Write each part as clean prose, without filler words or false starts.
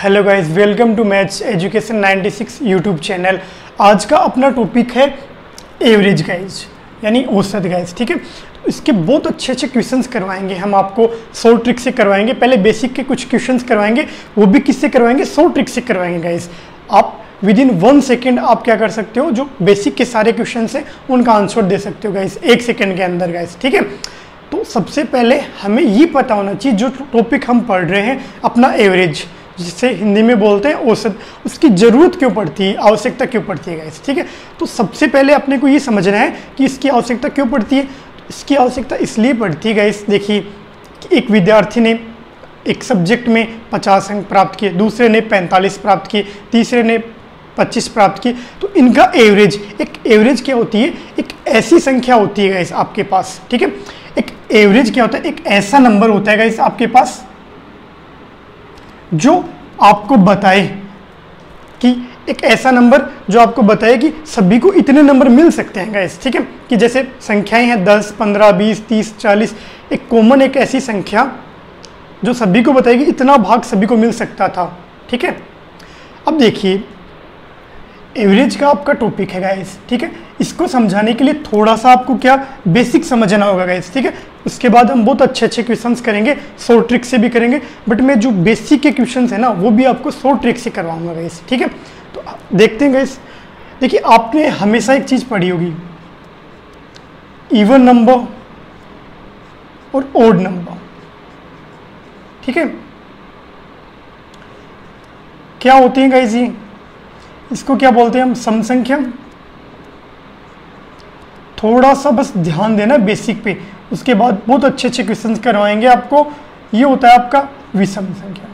Hello guys, welcome to maths education 96 YouTube channel. आज का अपना टॉपिक है एवरेज गाइस, यानी औसत गाइस। ठीक है, इसके बहुत अच्छे क्वेश्चंस करवाएंगे हम आपको, 100 ट्रिक से करवाएंगे। पहले बेसिक के कुछ क्वेश्चंस करवाएंगे, वो भी किससे करवाएंगे, 100 ट्रिक से करवाएंगे गाइस। आप विद इन 1 सेकेंड आप क्या कर सकते हो, जो बेसिक के सारे क्वेश्चन है उनका आंसर दे सकते हो गाइस 1 सेकेंड के अंदर गाइस। ठीक है, तो सबसे पहले हमें ये पता होना चाहिए जो टॉपिक हम पढ़ रहे हैं अपना एवरेज, जिसे हिंदी में बोलते हैं औसत, उसकी ज़रूरत क्यों पड़ती है, आवश्यकता क्यों पड़ती है गाइस। ठीक है, तो सबसे पहले अपने को ये समझना है कि इसकी आवश्यकता क्यों पड़ती है। इसकी आवश्यकता इसलिए पड़ती है गाइस, देखिए कि एक विद्यार्थी ने एक सब्जेक्ट में 50 अंक प्राप्त किए, दूसरे ने 45 प्राप्त किए, तीसरे ने 25 प्राप्त किए, तो इनका एवरेज, एक एवरेज क्या होती है, एक ऐसी संख्या होती है गाइस आपके पास। ठीक है, एक एवरेज क्या होता है, एक ऐसा नंबर होता है गाइस आपके पास जो आपको बताए कि एक ऐसा नंबर जो आपको बताए कि सभी को इतने नंबर मिल सकते हैं गाइस। ठीक है, कि जैसे संख्याएं हैं 10, 15, 20, 30, 40, एक कॉमन एक ऐसी संख्या जो सभी को बताएगी इतना भाग सभी को मिल सकता था। ठीक है, अब देखिए एवरेज का आपका टॉपिक है गाइस। ठीक है, इसको समझाने के लिए थोड़ा सा आपको क्या बेसिक समझना होगा गाइस। ठीक है, उसके बाद हम बहुत अच्छे क्वेश्चंस करेंगे, 100 ट्रिक से भी करेंगे, बट मैं जो बेसिक के क्वेश्चंस है ना वो भी आपको 100 ट्रिक से करवाऊंगा गाइस। ठीक है, तो देखते हैं गाइस। देखिए आपने हमेशा एक चीज पढ़ी होगी, इवन नंबर और ओड नंबर। ठीक है, क्या होती है गाइस ये, इसको क्या बोलते हैं हम, सम संख्या। थोड़ा सा बस ध्यान देना बेसिक पे, उसके बाद बहुत अच्छे क्वेश्चंस करवाएंगे आपको। ये होता है आपका विषम संख्या।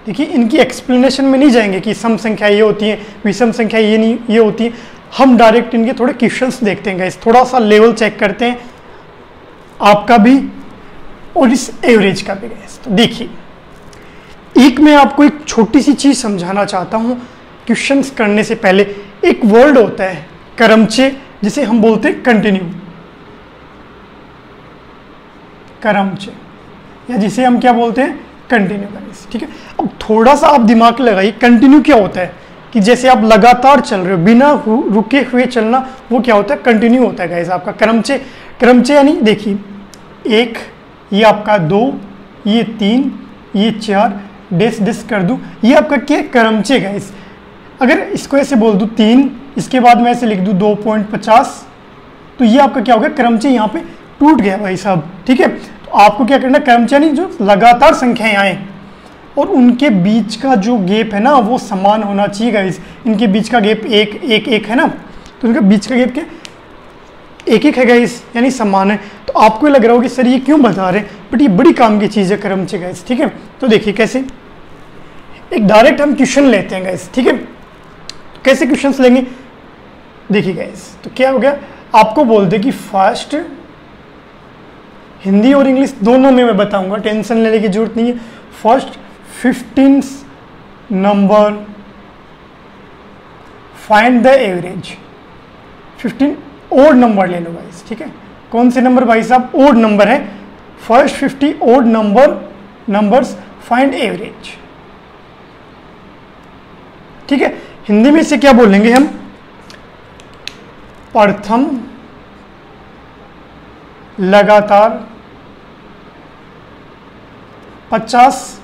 देखिए इनकी एक्सप्लेनेशन में नहीं जाएंगे कि सम संख्या ये होती है, विषम संख्या ये नहीं ये होती है। हम डायरेक्ट इनके थोड़े क्वेश्चंस देखते हैं गाइस, थोड़ा सा लेवल चेक करते हैं आपका भी और इस एवरेज का भी गाइस। तो देखिए एक मैं आपको एक छोटी सी चीज समझाना चाहता हूं क्वेश्चंस करने से पहले। एक वर्ड होता है करमचे, जिसे हम बोलते हैं कंटिन्यू, करमचे, या जिसे हम क्या बोलते हैं, कंटिन्यू गाइस। ठीक है, अब थोड़ा सा आप दिमाग लगाइए, कंटिन्यू क्या होता है कि जैसे आप लगातार चल रहे हो, बिना रुके हुए चलना, वो क्या होता है, कंटिन्यू होता है गाइस आपका। करमचे, करमचे यानी देखिए 1, ये आपका 2, ये 3, ये 4, डेस डेस कर दूं, ये आपका क्या करमचे गाइस। अगर इसको ऐसे बोल दूं 3, इसके बाद मैं ऐसे लिख दूं 2.50, तो ये आपका क्या हो गया, करमचे यहाँ पे टूट गया भाई साहब। ठीक है, तो आपको क्या करना, करमचे यानी जो लगातार संख्याएं आए और उनके बीच का जो गैप है ना वो समान होना चाहिए गाइस। इनके बीच का गैप 1 1 1 है ना, तो इनका बीच का गैप क्या 1 1 है गाइस, यानी समान है। तो आपको लग रहा होगा कि सर ये क्यों बता रहे हैं, बट ये बड़ी काम की चीज़ है करमचे गाइस। ठीक है, तो देखिए कैसे, एक डायरेक्ट हम क्वेश्चन लेते हैं गाइस। ठीक है, तो कैसे क्वेश्चंस लेंगे, देखिए गाइस। तो क्या हो गया, आपको बोल दे कि फर्स्ट, हिंदी और इंग्लिश दोनों में मैं बताऊंगा, टेंशन लेने की जरूरत नहीं है। First 15 number, find the average. 15 odd number ले लो गाइस। ठीक है, कौन से नंबर भाई साहब, ओड नंबर है। First 50 odd numbers find average. ठीक है, हिंदी में इसे क्या बोलेंगे हम, प्रथम लगातार 50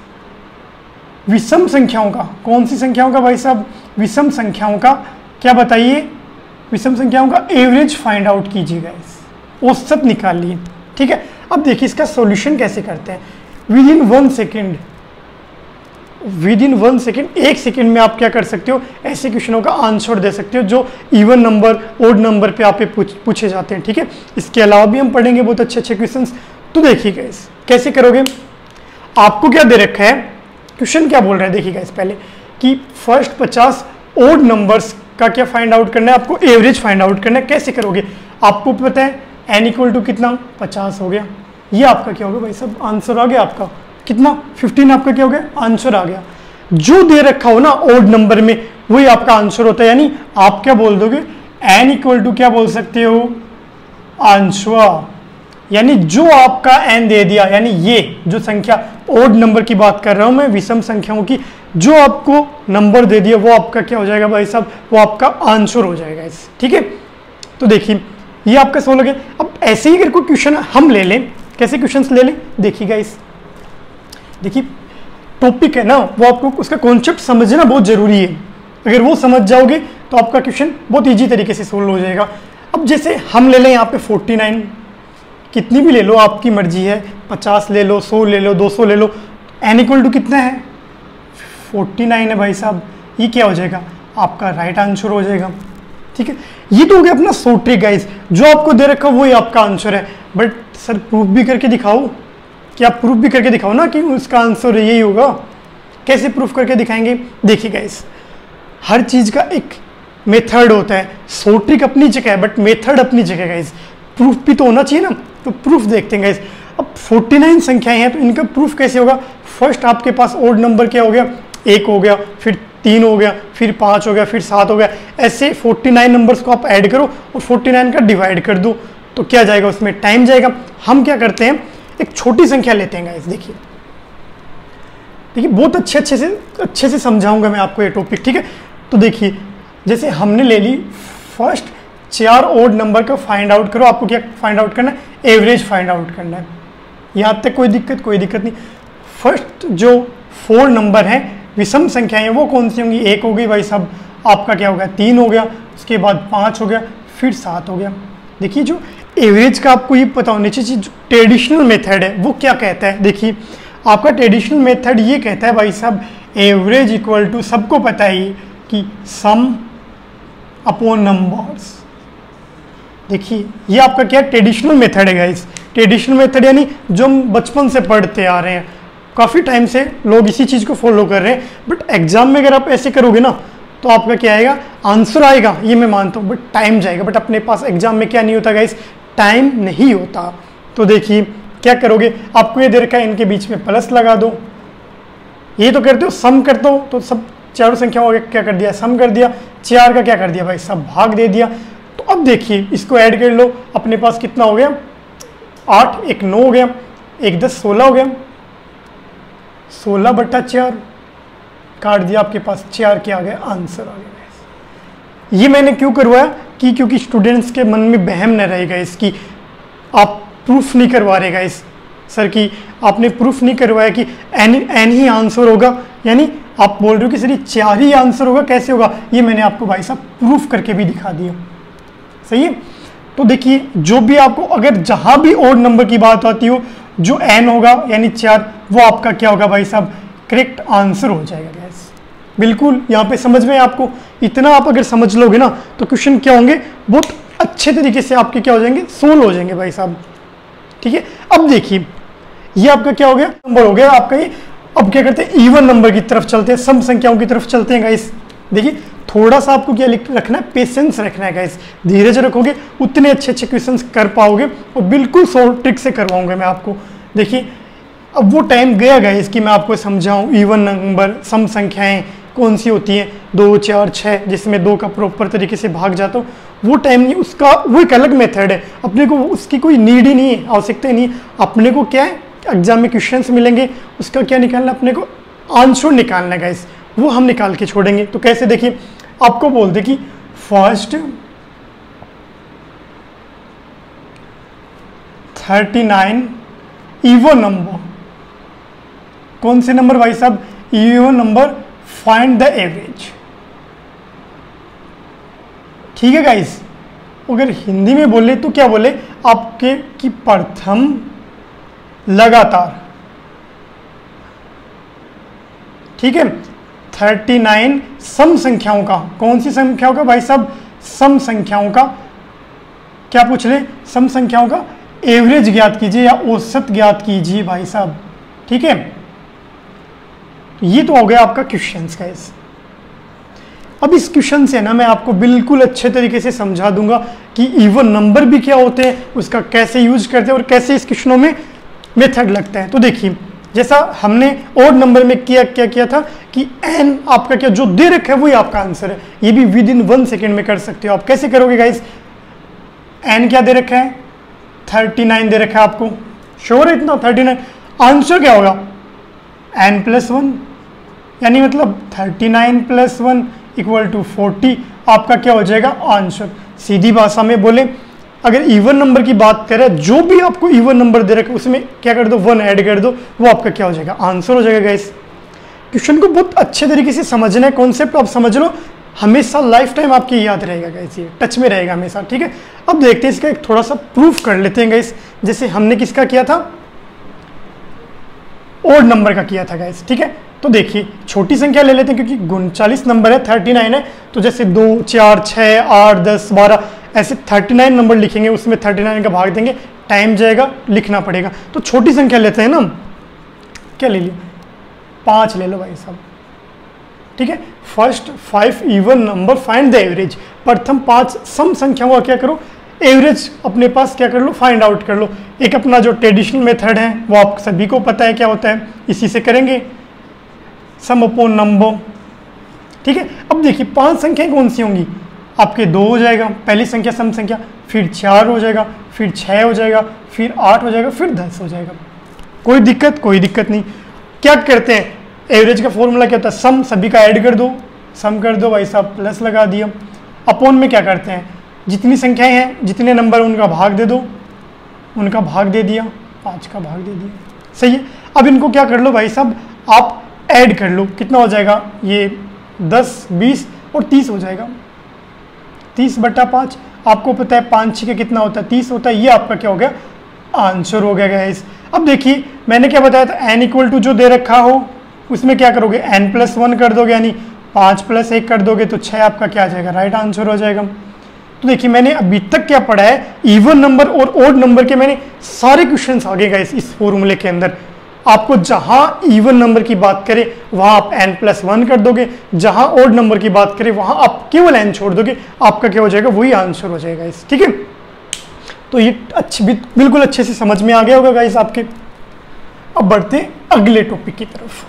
विषम संख्याओं का, कौन सी संख्याओं का भाई साहब, विषम संख्याओं का क्या बताइए, विषम संख्याओं का एवरेज फाइंड आउट कीजिएगा, औसत निकालिए। ठीक है, अब देखिए इसका सॉल्यूशन कैसे करते हैं। With in 1 second, with in 1 second, 1 second में आप क्या कर सकते हो, ऐसे क्वेश्चनों का आंसर दे सकते हो जो इवन नंबर ओड नंबर पे आप पूछे जाते हैं। ठीक है, इसके अलावा भी हम पढ़ेंगे बहुत अच्छे क्वेश्चंस। तो देखिए गाइस कैसे करोगे, आपको क्या दे रखा है, क्वेश्चन क्या बोल रहा है, देखिए गाइस पहले कि फर्स्ट 50 ओड नंबर्स का क्या फाइंड आउट करना है, आपको एवरेज फाइंड आउट करना है। कैसे करोगे, आपको पता है n इक्वल टू कितना, 50 हो गया, ये आपका क्या हो गया भाई साहब, आंसर आ गया आपका कितना, 15 आपका क्या हो गया, आंसर आ गया। जो दे रखा हो ना ओड नंबर में वही आपका आंसर होता है, यानी आप क्या बोल दोगे, n इक्वल टू क्या बोल सकते हो, आंसर। यानी जो आपका n दे दिया, यानी ये जो संख्या ओड नंबर की बात कर रहा हूं मैं, विषम संख्याओं की, जो आपको नंबर दे दिया वो आपका क्या हो जाएगा भाई साहब, वो आपका आंसर हो जाएगा इस, ठीक है। तो देखिए ये आपका सोल्व हो गया। अब ऐसे ही अगर कोई क्वेश्चन हम ले लें, कैसे क्वेश्चंस ले लें, देखिए गाइस, देखिए टॉपिक है ना, वो आपको उसका कॉन्सेप्ट समझना बहुत जरूरी है। अगर वो समझ जाओगे तो आपका क्वेश्चन बहुत ईजी तरीके से सोल्व हो जाएगा। अब जैसे हम ले लें यहाँ पे 49, कितनी भी ले लो आपकी मर्जी है, 50 ले लो, 100 ले लो, 200 ले लो, n इक्वल टू कितना है 49 है भाई साहब, ये क्या हो जाएगा आपका राइट आंसर हो जाएगा, ठीक है। ये तो हो गया अपना शॉर्ट ट्रिक गाइस, जो आपको दे रखा वही आपका आंसर है। बट सर प्रूफ भी करके दिखाओ, कि आप प्रूफ भी करके दिखाओ ना कि उसका आंसर यही होगा। कैसे प्रूफ करके दिखाएंगे, देखिए गाइस, हर चीज का एक मेथड होता है, शॉर्ट ट्रिक अपनी जगह है बट मेथड अपनी जगह गाइस, प्रूफ भी तो होना चाहिए ना। तो प्रूफ देखते हैं गाइस। अब 49 संख्याएं हैं तो इनका प्रूफ कैसे होगा। फर्स्ट आपके पास ओड नंबर क्या हो गया, 1 हो गया, फिर 3 हो गया, फिर 5 हो गया, फिर 7 हो गया, ऐसे 49 नंबर्स को आप ऐड करो और 49 का डिवाइड कर दो, तो क्या जाएगा उसमें टाइम जाएगा। हम क्या करते हैं, एक छोटी संख्या लेते हैं गाइस, देखिए देखिए बहुत अच्छे से समझाऊंगा मैं आपको ये टॉपिक, ठीक है। तो देखिए जैसे हमने ले ली फर्स्ट 4 ओड नंबर का फाइंड आउट करो, आपको क्या फाइंड आउट करना है, एवरेज फाइंड आउट करना है। यहाँ तक कोई दिक्कत नहीं। फर्स्ट जो 4 नंबर है विषम संख्याएं वो कौन सी होंगी, 1 हो गई भाई साहब, आपका क्या हो गया 3 हो गया, उसके बाद 5 हो गया, फिर 7 हो गया। देखिए जो एवरेज का आपको ये पता होनी चाहिए, जो ट्रेडिशनल मेथड है वो क्या कहता है। देखिए आपका ट्रेडिशनल मेथड ये कहता है भाई साहब एवरेज इक्वल टू, सबको पता है कि सम अपॉन नंबर्स। देखिए ये आपका क्या ट्रेडिशनल मेथड है गाइस। ट्रेडिशनल मेथड यानी जो हम बचपन से पढ़ते आ रहे हैं, काफ़ी टाइम से लोग इसी चीज़ को फॉलो कर रहे हैं। बट एग्जाम में अगर आप ऐसे करोगे ना तो आपका क्या आएगा, आंसर आएगा, ये मैं मानता हूँ, बट टाइम जाएगा। बट अपने पास एग्जाम में क्या नहीं होता गाइस, टाइम नहीं होता। तो देखिए क्या करोगे, आपको ये दे रखा है, इनके बीच में प्लस लगा दो। ये तो करते हो सम करते हो, तो सब चारों संख्याओं का क्या कर दिया, सम कर दिया। 4 का क्या कर दिया भाई, सब भाग दे दिया। तो अब देखिए इसको ऐड कर लो, अपने पास कितना हो गया, 8, 1 9 हो गया, 1 10 16 हो गया, 16/4 काट दिया, आपके पास 4 क्या आ गया, आंसर आ गया। ये मैंने क्यों करवाया कि क्योंकि स्टूडेंट्स के मन में बहम न रहेगा इसकी, आप प्रूफ नहीं करवा रहे गाइस सर कि आपने प्रूफ नहीं करवाया कि एन ही आंसर होगा, यानी आप बोल रहे हो कि सर ये 4 ही आंसर होगा, कैसे होगा, ये मैंने आपको भाई साहब प्रूफ करके भी दिखा दिया, सही है। तो देखिए जो भी आपको अगर जहां भी ओड नंबर की बात आती हो, जो एन होगा यानी 4, वो आपका क्या होगा भाई साहब, करेक्ट आंसर हो जाएगा गैस। बिल्कुल यहाँ पे समझ में आपको, इतना आप अगर समझ लोगे ना तो क्वेश्चन क्या होंगे, बहुत अच्छे तरीके से आपके क्या हो जाएंगे, सोल्व हो जाएंगे भाई साहब, ठीक है। अब देखिए ये आपका क्या हो गया, नंबर हो गया आपका ये। अब क्या करते हैं, इवन नंबर की तरफ चलते हैं, सम संख्याओं की तरफ चलते हैं गाइस। देखिए थोड़ा सा आपको क्या रखना है, पेशेंस रखना है गाइस। धीरज रखोगे उतने अच्छे क्वेश्चंस कर पाओगे, और बिल्कुल शॉर्ट ट्रिक से करवाऊंगा मैं आपको। देखिए अब वो टाइम गया गाइस कि मैं आपको समझाऊं इवन नंबर, सम संख्याएं कौन सी होती हैं, 2 4 6, जिसमें 2 का प्रॉपर तरीके से भाग जाता हूँ, वो टाइम नहीं, उसका वो एक अलग मेथड है। अपने को उसकी कोई नीड ही नहीं है, आवश्यकता ही नहीं है। अपने को क्या है, एग्जाम में क्वेश्चंस मिलेंगे, उसका क्या निकालना, अपने को आंसर निकालना है गाइस, वो हम निकाल के छोड़ेंगे। तो कैसे, देखिए आपको बोल दे कि फर्स्ट 39 इवन नंबर, कौन से नंबर भाई साहब, even number, find the average, ठीक है गाइस। अगर हिंदी में बोले तो क्या बोले, आपके की प्रथम लगातार, ठीक है। 39 सम संख्याओं का, कौन सी संख्याओं का भाई साहब, सम संख्याओं का, क्या पूछ ले, सम संख्याओं का एवरेज ज्ञात कीजिए या औसत ज्ञात कीजिए भाई साहब, ठीक है। ये तो हो गया आपका क्वेश्चन गाइस। अब इस क्वेश्चन से ना मैं आपको बिल्कुल अच्छे तरीके से समझा दूंगा कि इवन नंबर भी क्या होते हैं, उसका कैसे यूज करते हैं और कैसे इस क्वेश्चनों में मेथड लगता है। तो देखिए जैसा हमने ओड नंबर में क्या किया था कि एन आपका क्या जो दे रखा है वही आपका आंसर है। ये भी विद इन 1 सेकेंड में कर सकते हो आप। कैसे करोगे गाइस, एन क्या दे रखा है 39 दे रखा है आपको, श्योर है इतना 39? आंसर क्या होगा n+1, यानी मतलब 39+1 इक्वल टू 40 आपका क्या हो जाएगा आंसर। सीधी भाषा में बोले, अगर इवन नंबर की बात करें, जो भी आपको इवन नंबर दे रखा है उसमें क्या कर दो 1 ऐड कर दो, वो आपका क्या हो जाएगा आंसर हो जाएगा गाइस। क्वेश्चन को बहुत अच्छे तरीके से समझना है, कॉन्सेप्ट आप समझ लो, हमेशा लाइफ टाइम आपकी याद रहेगा गाइस, ये टच में रहेगा हमेशा, ठीक है। अब देखते हैं इसका एक थोड़ा सा प्रूफ कर लेते हैं गाइस, जैसे हमने किसका किया था, ओड नंबर का किया था गाइस, ठीक है। तो देखिए छोटी संख्या ले लेते हैं क्योंकि 39 नंबर है, 39 है, तो जैसे 2 4 6 8 10 12 ऐसे 39 नंबर लिखेंगे, उसमें 39 का भाग देंगे, टाइम जाएगा, लिखना पड़ेगा। तो छोटी संख्या लेते हैं ना, क्या ले लिया 5 ले लो भाई साहब, ठीक है। First 5 even number find the average, प्रथम 5 सम संख्याओं का क्या करो एवरेज अपने पास क्या कर लो फाइंड आउट कर लो। एक अपना जो ट्रेडिशनल मेथड है वो आप सभी को पता है क्या होता है, इसी से करेंगे सम अपॉन नंबर, ठीक है। अब देखिए 5 संख्याएं कौन सी होंगी, आपके 2 हो जाएगा पहली संख्या सम संख्या, फिर 4 हो जाएगा, फिर 6 हो जाएगा, फिर 8 हो जाएगा, फिर 10 हो जाएगा। कोई दिक्कत नहीं। क्या करते हैं, एवरेज का फॉर्मूला क्या होता है, सम सभी का ऐड कर दो, सम कर दो भाई साहब, प्लस लगा दिया। अपॉन में क्या करते हैं, जितनी संख्याएं हैं जितने नंबर उनका भाग दे दो, उनका भाग दे दिया, 5 का भाग दे दिया, सही है। अब इनको क्या कर लो भाई साहब, आप ऐड कर लो, कितना हो जाएगा ये 10 20 और 30 हो जाएगा, 30/5। आपको पता है 5 6 कितना होता है 30 होता है, ये आपका क्या हो गया आंसर हो गया गाइस। अब देखिए मैंने क्या बताया था, n इक्वल टू जो दे रखा हो उसमें क्या करोगे n+1 कर दोगे, यानी 5 + 1 कर दोगे तो 6 आपका क्या आ जाएगा राइट आंसर हो जाएगा। तो देखिए मैंने अभी तक क्या पढ़ा है, इवन नंबर और ओड नंबर के मैंने सारे क्वेश्चंस आ गए गाइस इस फॉर्मूले के अंदर। आपको जहां इवन नंबर की बात करें वहां आप n+1 कर दोगे, जहां ओड नंबर की बात करें वहां आप केवल n छोड़ दोगे, आपका क्या हो जाएगा वही आंसर हो जाएगा इस, ठीक है। तो ये बिल्कुल अच्छे से समझ में आ गया होगा गाइस आपके। अब बढ़ते हैं अगले टॉपिक की तरफ।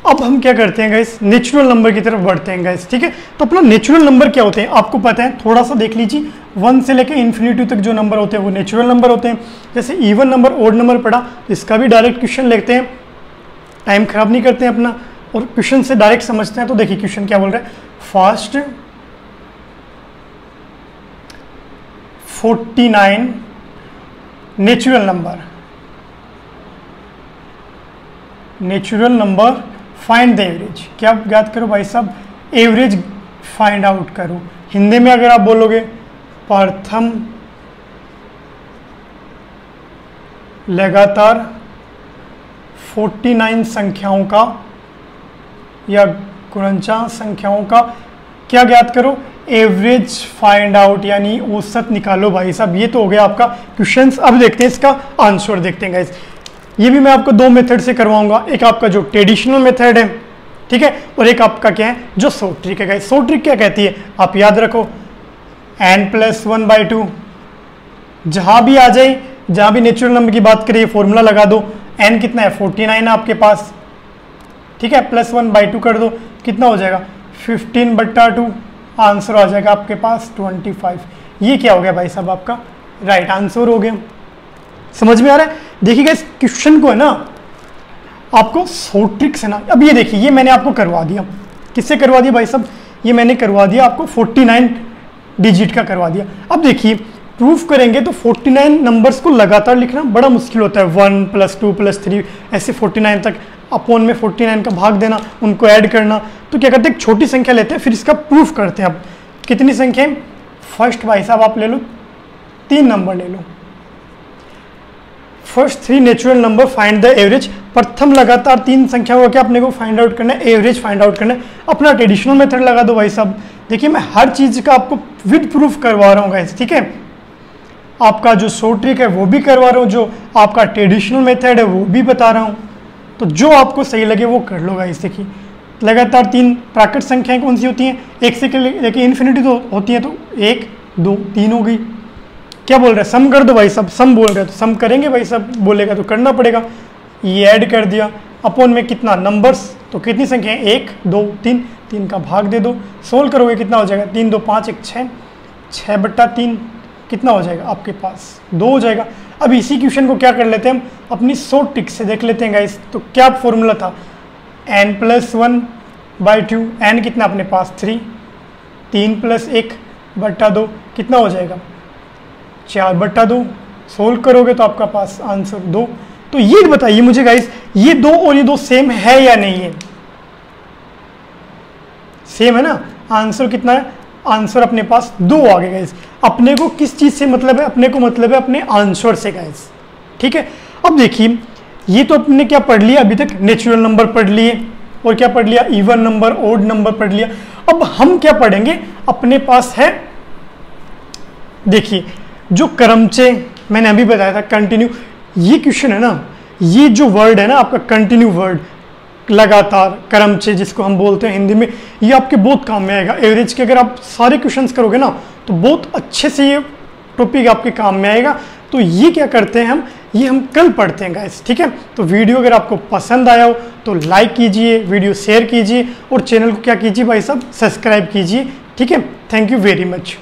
अब हम क्या करते हैं गाइस, नेचुरल नंबर की तरफ बढ़ते हैं गाइस, ठीक है। तो अपना नेचुरल नंबर क्या होते हैं आपको पता है, थोड़ा सा देख लीजिए, 1 से लेकर इन्फिनिटी तक जो नंबर होते हैं वो नेचुरल नंबर होते हैं। जैसे इवन नंबर ओड नंबर पढ़ा, तो इसका भी डायरेक्ट क्वेश्चन लेते हैं, टाइम खराब नहीं करते हैं अपना और क्वेश्चन से डायरेक्ट समझते हैं। तो देखिए क्वेश्चन क्या बोल रहा है, first 49 natural number find the average. क्या याद करो भाई साहब, एवरेज फाइंड आउट करो। हिंदी में अगर आप बोलोगे प्रथम लगातार 49 संख्याओं का या गुणनचांक संख्याओं का क्या याद करो एवरेज फाइंड आउट, यानी औसत निकालो भाई साहब। ये तो हो गया आपका क्वेश्चंस। अब देखते हैं इसका आंसर, देखते हैं गाइस। ये भी मैं आपको 2 मेथड से करवाऊंगा, एक आपका जो ट्रेडिशनल मेथड है, ठीक है, और एक आपका क्या है जो शॉर्ट ट्रिक है गाइस। शॉर्ट ट्रिक क्या कहती है आप याद रखो, n+1/2 जहां भी आ जाए, जहां भी नेचुरल नंबर की बात करिए फॉर्मूला लगा दो, n कितना है 49 है आपके पास, ठीक है, +1/2 कर दो, कितना हो जाएगा 15/2, आंसर आ जाएगा आपके पास 25। ये क्या हो गया भाई साहब आपका राइट आंसर हो गया। समझ में आ रहा है। देखिएगा इस क्वेश्चन को है ना आपको शॉर्ट ट्रिक से ना, अब ये देखिए ये मैंने आपको करवा दिया, किससे करवा दिया भाई साहब, ये मैंने करवा दिया आपको 49 डिजिट का करवा दिया। अब देखिए प्रूफ करेंगे तो 49 नंबर्स को लगातार लिखना बड़ा मुश्किल होता है, 1 + 2 + 3 ऐसे 49 तक, अपॉन में 49 का भाग देना, उनको ऐड करना। तो क्या करते हैं, एक छोटी संख्या लेते हैं फिर इसका प्रूफ करते हैं। अब कितनी संख्या है, फर्स्ट भाई साहब आप ले लो 3 नंबर ले लो, first 3 natural number find the average. प्रथम लगातार 3 संख्या को क्या अपने को फाइंड आउट करना है, एवरेज फाइंड आउट करना है। अपना ट्रेडिशनल मेथड लगा दो भाई साहब। देखिए मैं हर चीज़ का आपको विद प्रूफ करवा रहा हूँ गाइस, ठीक है। आपका जो शॉर्ट ट्रिक है वो भी करवा रहा हूँ, जो आपका ट्रेडिशनल मेथड है वो भी बता रहा हूँ। तो जो आपको सही लगे वो कर लो गाइस। देखिए लगातार 3 प्राकृत संख्याएं कौन सी होती हैं, 1 से लेके इन्फिनिटी तो होती है, तो 1 2 3 हो गई। क्या बोल रहा है, सम कर दो भाई साहब, सम बोल रहे हैं तो सम करेंगे भाई साहब, बोलेगा तो करना पड़ेगा। ये ऐड कर दिया, अपॉन में कितना नंबर्स, तो कितनी संख्या है 1 2 3, 3 का भाग दे दो, सोल्व करोगे कितना हो जाएगा, 3 2 5 1 6, 6/3 कितना हो जाएगा आपके पास 2 हो जाएगा। अब इसी क्वेश्चन को क्या कर लेते हैं हम, अपनी शॉर्ट ट्रिक से देख लेते हैं गाइस। तो क्या फॉर्मूला था, n + 1/2, n कितना अपने पास 3, 3 + 1/2 कितना हो जाएगा 4/2, सोल्व करोगे तो आपका पास आंसर 2। तो ये बताइए मुझे गाइस, ये 2 और ये 2 सेम है या नहीं है, सेम है ना। आंसर कितना है, आंसर अपने पास 2 आ गए गाइस। अपने को किस चीज से मतलब है, अपने को मतलब है अपने आंसर से गाइस, ठीक है। अब देखिए ये तो अपने क्या पढ़ लिया अभी तक, नेचुरल नंबर पढ़ लिए और क्या पढ़ लिया, इवन नंबर, ओड नंबर पढ़ लिया। अब हम क्या पढ़ेंगे, अपने पास है देखिए जो क्रमचे मैंने अभी बताया था, कंटिन्यू। ये क्वेश्चन है ना, ये जो वर्ड है ना आपका कंटिन्यू वर्ड, लगातार, क्रमचे जिसको हम बोलते हैं हिंदी में, ये आपके बहुत काम में आएगा। एवरेज के अगर आप सारे क्वेश्चंस करोगे ना तो बहुत अच्छे से ये टॉपिक आपके काम में आएगा। तो ये क्या करते हैं हम, ये हम कल पढ़ते हैं गाइस, ठीक है। तो वीडियो अगर आपको पसंद आया हो तो लाइक कीजिए, वीडियो शेयर कीजिए और चैनल को क्या कीजिए भाई साहब, सब्सक्राइब कीजिए, ठीक है। Thank you very much.